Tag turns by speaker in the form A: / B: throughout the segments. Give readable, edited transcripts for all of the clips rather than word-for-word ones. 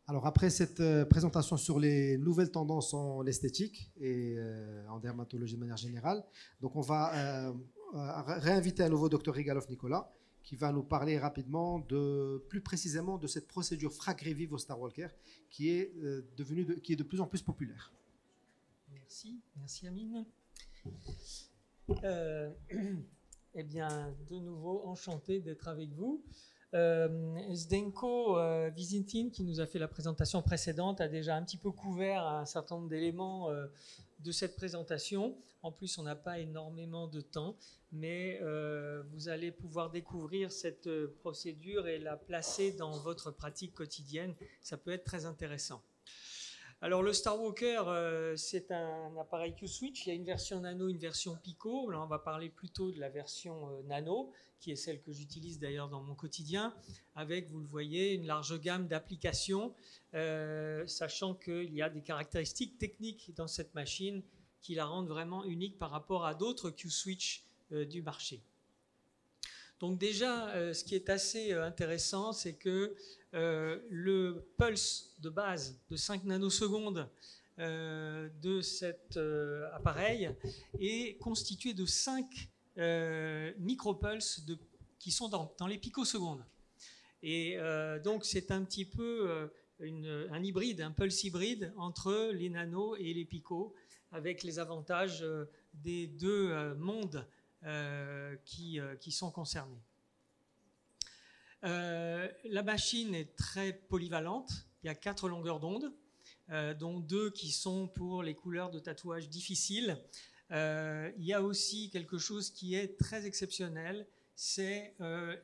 A: Alors après cette présentation sur les nouvelles tendances en esthétique et en dermatologie de manière générale, donc on va réinviter à nouveau Dr Rigalov Nicolas qui va nous parler rapidement plus précisément de cette procédure Frag Revive au Star Walker qui est qui est de plus en plus populaire.
B: Merci Amine. Eh bien, de nouveau, enchanté d'être avec vous. Zdenko Visintin, qui nous a fait la présentation précédente, a déjà un petit peu couvert un certain nombre d'éléments de cette présentation. En plus, on n'a pas énormément de temps, mais vous allez pouvoir découvrir cette procédure et la placer dans votre pratique quotidienne. Ça peut être très intéressant. Alors le Star Walker, c'est un appareil Q-Switch. Il y a une version nano, une version Pico. Là, on va parler plutôt de la version nano, qui est celle que j'utilise d'ailleurs dans mon quotidien, avec, vous le voyez, une large gamme d'applications, sachant qu'il y a des caractéristiques techniques dans cette machine qui la rendent vraiment unique par rapport à d'autres Q-Switch du marché. Donc déjà, ce qui est assez intéressant, c'est que le pulse de base de 5 nanosecondes de cet appareil est constitué de 5 micropulses qui sont dans les picosecondes. Et donc c'est un petit peu un hybride, un pulse hybride entre les nanos et les picos, avec les avantages des deux mondes qui sont concernés. La machine est très polyvalente. Il y a 4 longueurs d'onde, dont 2 qui sont pour les couleurs de tatouage difficiles. Il y a aussi quelque chose qui est très exceptionnel, c'est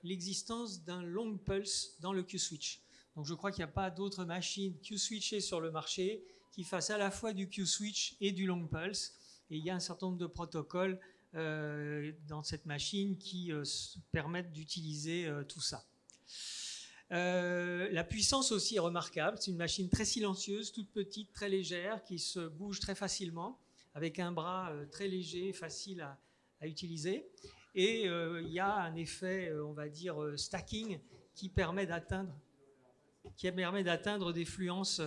B: l'existence d'un long pulse dans le Q-Switch. Donc je crois qu'il n'y a pas d'autres machines Q-Switchées sur le marché qui fassent à la fois du Q-Switch et du long pulse. Et il y a un certain nombre de protocoles dans cette machine qui permettent d'utiliser tout ça. La puissance aussi est remarquable. C'est une machine très silencieuse, toute petite, très légère, qui se bouge très facilement, avec un bras très léger, facile à utiliser. Et il y a un effet, on va dire, stacking qui permet d'atteindre des fluences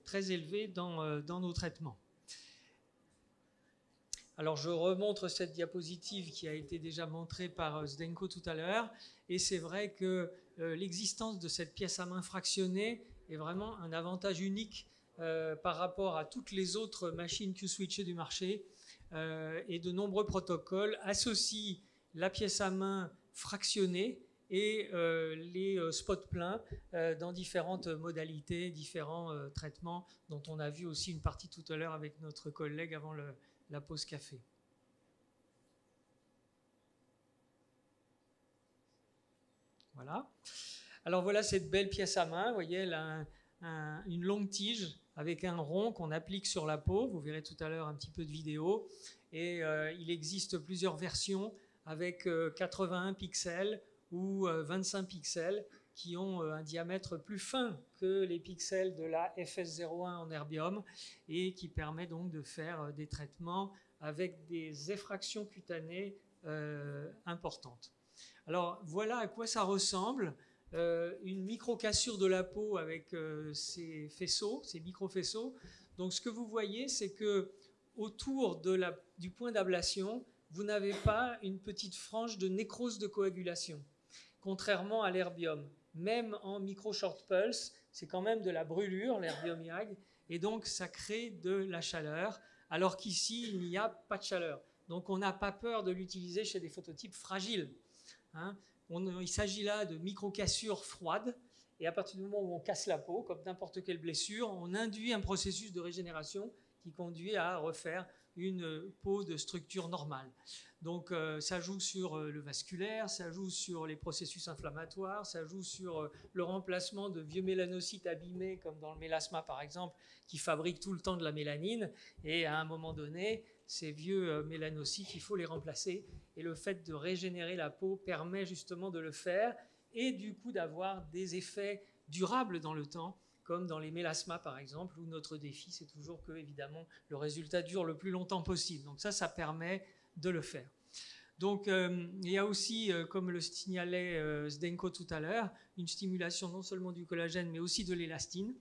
B: très élevées dans nos traitements. Alors je remontre cette diapositive qui a été déjà montrée par Zdenko tout à l'heure, et c'est vrai que l'existence de cette pièce à main fractionnée est vraiment un avantage unique par rapport à toutes les autres machines Q-Switchées du marché, et de nombreux protocoles associent la pièce à main fractionnée et les spots pleins dans différentes modalités, différents traitements dont on a vu aussi une partie tout à l'heure avec notre collègue avant la pause café. Voilà. Alors voilà cette belle pièce à main. Vous voyez, elle a une longue tige avec un rond qu'on applique sur la peau. Vous verrez tout à l'heure un petit peu de vidéo. Et il existe plusieurs versions avec 81 pixels ou 25 pixels qui ont un diamètre plus fin que les pixels de la FS01 en herbium et qui permet donc de faire des traitements avec des effractions cutanées importantes. Alors voilà à quoi ça ressemble, une micro-cassure de la peau avec ces faisceaux, ces micro-faisceaux. Donc ce que vous voyez, c'est que autour du point d'ablation, vous n'avez pas une petite frange de nécrose de coagulation, contrairement à l'herbium. Même en micro-short pulse, c'est quand même de la brûlure, l'herbium YAG, et donc ça crée de la chaleur, alors qu'ici, il n'y a pas de chaleur. Donc on n'a pas peur de l'utiliser chez des phototypes fragiles. Hein. Il s'agit là de micro-cassures froides, et à partir du moment où on casse la peau, comme n'importe quelle blessure, on induit un processus de régénération qui conduit à refaire une peau de structure normale. Donc ça joue sur le vasculaire, ça joue sur les processus inflammatoires, ça joue sur le remplacement de vieux mélanocytes abîmés, comme dans le mélasma par exemple, qui fabriquent tout le temps de la mélanine, et à un moment donné, ces vieux mélanocytes, il faut les remplacer, et le fait de régénérer la peau permet justement de le faire, et du coup d'avoir des effets durables dans le temps, comme dans les mélasmas par exemple, où notre défi c'est toujours que évidemment le résultat dure le plus longtemps possible. Donc ça permet de le faire. Donc, il y a aussi, comme le signalait Zdenko tout à l'heure, une stimulation non seulement du collagène, mais aussi de l'élastine,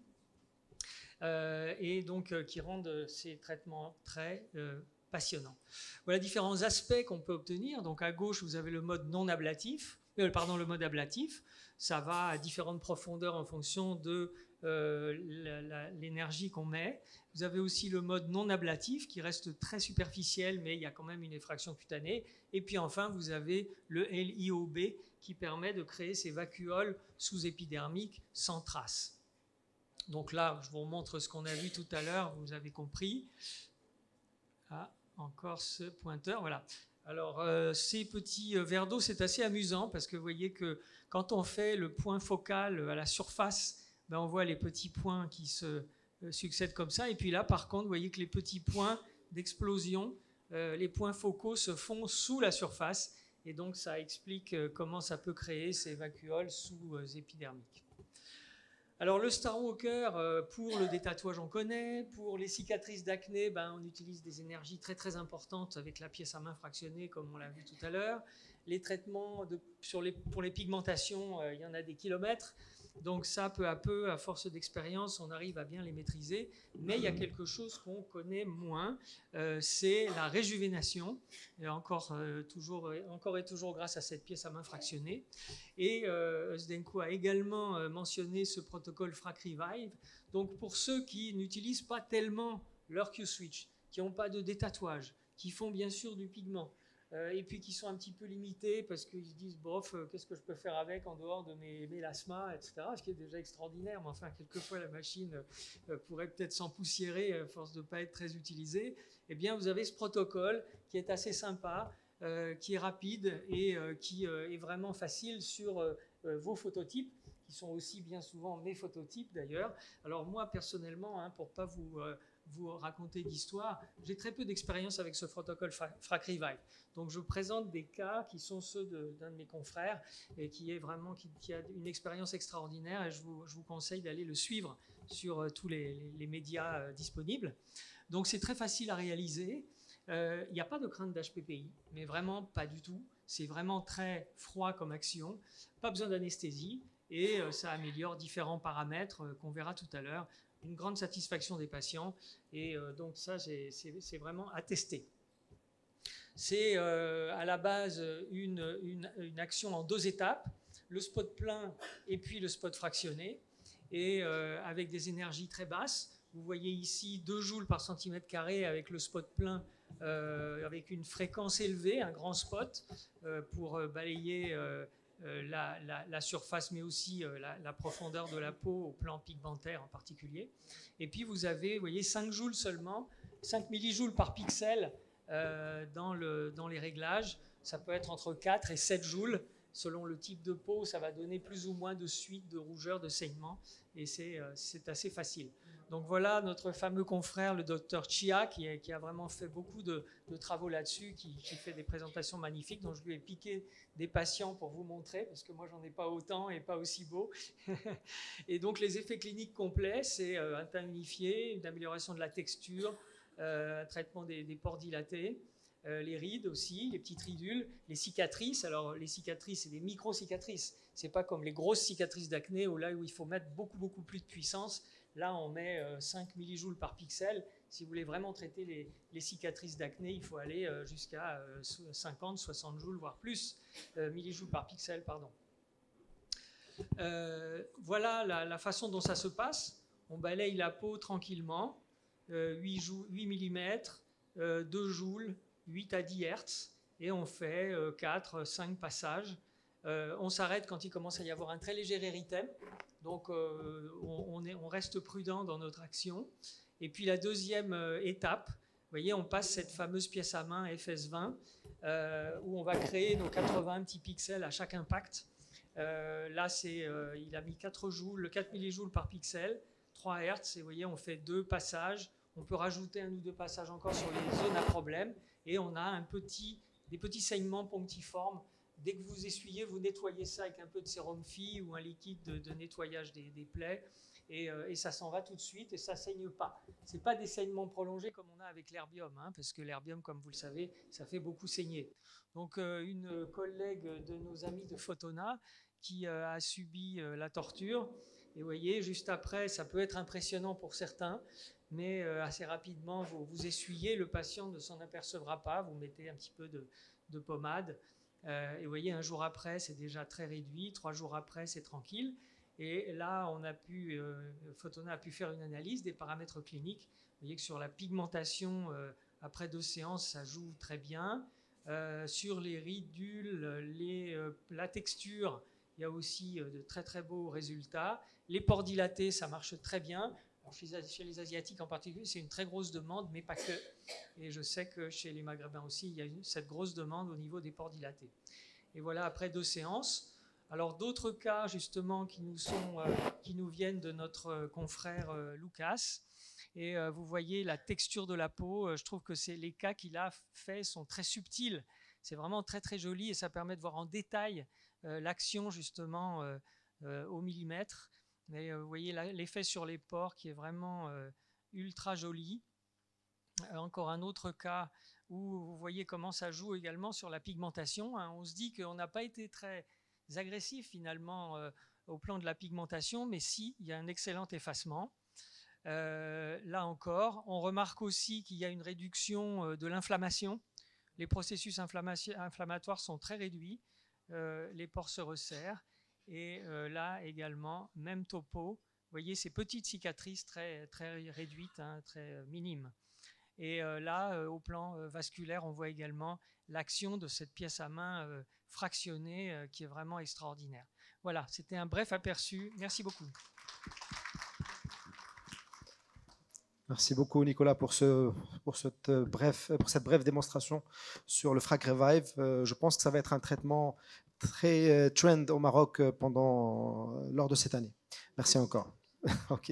B: et donc qui rendent ces traitements très passionnants. Voilà différents aspects qu'on peut obtenir. Donc, à gauche, vous avez le mode non ablatif, le mode ablatif. Ça va à différentes profondeurs en fonction de l'énergie qu'on met. Vous avez aussi le mode non ablatif qui reste très superficiel, mais il y a quand même une effraction cutanée. Et puis enfin, vous avez le LIOB qui permet de créer ces vacuoles sous-épidermiques sans trace. Donc là, je vous montre ce qu'on a vu tout à l'heure, vous avez compris. Ah, encore ce pointeur, voilà. Alors, ces petits verres d'eau, c'est assez amusant parce que vous voyez que quand on fait le point focal à la surface, ben on voit les petits points qui se succèdent comme ça. Et puis là, par contre, vous voyez que les petits points d'explosion, les points focaux se font sous la surface. Et donc, ça explique comment ça peut créer ces vacuoles sous-épidermiques. Alors, le Star Walker, pour le détatouage, on connaît. Pour les cicatrices d'acné, ben, on utilise des énergies très, très importantes avec la pièce à main fractionnée, comme on l'a vu tout à l'heure. Les traitements pour les pigmentations, il y en a des kilomètres. Donc ça, peu à peu, à force d'expérience, on arrive à bien les maîtriser. Mais il y a quelque chose qu'on connaît moins, c'est la réjuvénation, et encore et toujours grâce à cette pièce à main fractionnée. Et Zdenko a également mentionné ce protocole Frac Revive. Donc pour ceux qui n'utilisent pas tellement leur Q-switch, qui n'ont pas de détatouage, qui font bien sûr du pigment, et puis qui sont un petit peu limités parce qu'ils se disent bof, qu'est-ce que je peux faire avec en dehors de mes mélasmas, etc. Ce qui est déjà extraordinaire, mais enfin, quelquefois la machine pourrait peut-être s'empoussiérer à force de ne pas être très utilisée. Eh bien, vous avez ce protocole qui est assez sympa, qui est rapide et qui est vraiment facile sur vos phototypes, qui sont aussi bien souvent mes phototypes d'ailleurs. Alors moi, personnellement, pour ne pas vous raconter d'histoire, j'ai très peu d'expérience avec ce protocole Frac Revive. Donc je présente des cas qui sont ceux d'un de mes confrères et qui a une expérience extraordinaire, et je vous conseille d'aller le suivre sur tous les médias disponibles. Donc c'est très facile à réaliser. Il n'y a pas de crainte d'HPPI, mais vraiment pas du tout. C'est vraiment très froid comme action, pas besoin d'anesthésie, et ça améliore différents paramètres qu'on verra tout à l'heure. Une grande satisfaction des patients, et donc ça c'est vraiment à tester. C'est à la base une action en 2 étapes, le spot plein et puis le spot fractionné, et avec des énergies très basses. Vous voyez ici 2 joules par centimètre carré avec le spot plein, avec une fréquence élevée, un grand spot pour balayer la surface, mais aussi la profondeur de la peau au plan pigmentaire en particulier. Et puis vous avez, vous voyez, 5 joules seulement, 5 millijoules par pixel dans les réglages. Ça peut être entre 4 et 7 joules. Selon le type de peau, ça va donner plus ou moins de suite, de rougeur, de saignement, et c'est assez facile. Donc voilà notre fameux confrère, le docteur Chia, qui a vraiment fait beaucoup de travaux là-dessus, qui fait des présentations magnifiques, dont je lui ai piqué des patients pour vous montrer, parce que moi j'en ai pas autant et pas aussi beau. Et donc les effets cliniques complets, c'est un teint unifié, une amélioration de la texture, un traitement des pores dilatés, les rides aussi, les petites ridules, les cicatrices. Alors les cicatrices, c'est des micro-cicatrices. C'est pas comme les grosses cicatrices d'acné où il faut mettre beaucoup plus de puissance. Là, on met 5 millijoules par pixel. Si vous voulez vraiment traiter les cicatrices d'acné, il faut aller jusqu'à 50, 60 joules, voire plus, millijoules par pixel, pardon. Voilà la façon dont ça se passe. On balaye la peau tranquillement, 8 mm, 2 joules, 8 à 10 Hz, et on fait 4-5 passages. On s'arrête quand il commence à y avoir un très léger érythème, donc on reste prudent dans notre action. Et puis la deuxième étape, vous voyez, on passe cette fameuse pièce à main FS20, où on va créer nos 80 petits pixels à chaque impact. Là, il a mis 4 millijoules par pixel, 3 Hz, et vous voyez, on fait 2 passages. On peut rajouter 1 ou 2 passages encore sur les zones à problème, et on a des petits saignements ponctiformes dès que vous essuyez, vous nettoyez ça avec un peu de sérum Phi ou un liquide de nettoyage des plaies, et ça s'en va tout de suite et ça ne saigne pas. Ce n'est pas des saignements prolongés comme on a avec l'herbium, hein, parce que l'herbium, comme vous le savez, ça fait beaucoup saigner. Donc une collègue de nos amis de Photona qui a subi la torture, et vous voyez, juste après, ça peut être impressionnant pour certains, mais assez rapidement, vous essuyez, le patient ne s'en apercevra pas, vous mettez un petit peu de pommade, et vous voyez, un jour après, c'est déjà très réduit, 3 jours après, c'est tranquille. Et là, Photona a pu faire une analyse des paramètres cliniques. Vous voyez que sur la pigmentation, après 2 séances, ça joue très bien. Sur les ridules, la texture, il y a aussi de très très beaux résultats. Les pores dilatés, ça marche très bien. Alors chez les Asiatiques en particulier, c'est une très grosse demande, mais pas que. Et je sais que chez les Maghrébins aussi, il y a cette grosse demande au niveau des pores dilatés. Et voilà, après 2 séances. Alors d'autres cas justement qui nous viennent de notre confrère Lucas. Et vous voyez la texture de la peau. Je trouve que les cas qu'il a fait sont très subtils. C'est vraiment très très joli et ça permet de voir en détail l'action justement au millimètre. Mais vous voyez l'effet sur les pores qui est vraiment ultra joli. Encore un autre cas où vous voyez comment ça joue également sur la pigmentation. Hein. On se dit qu'on n'a pas été très agressif finalement au plan de la pigmentation, mais si, il y a un excellent effacement. Là encore, on remarque aussi qu'il y a une réduction de l'inflammation. Les processus inflammatoires sont très réduits, les pores se resserrent, et là également, même topo. Vous voyez ces petites cicatrices très, très réduites, hein, très minimes. Et là, au plan vasculaire, on voit également l'action de cette pièce à main fractionnée qui est vraiment extraordinaire. Voilà, c'était un bref aperçu. Merci beaucoup.
A: Merci beaucoup Nicolas pour cette brève démonstration sur le Frag Revive. Je pense que ça va être un traitement très trend au Maroc lors de cette année. Merci encore. Ok.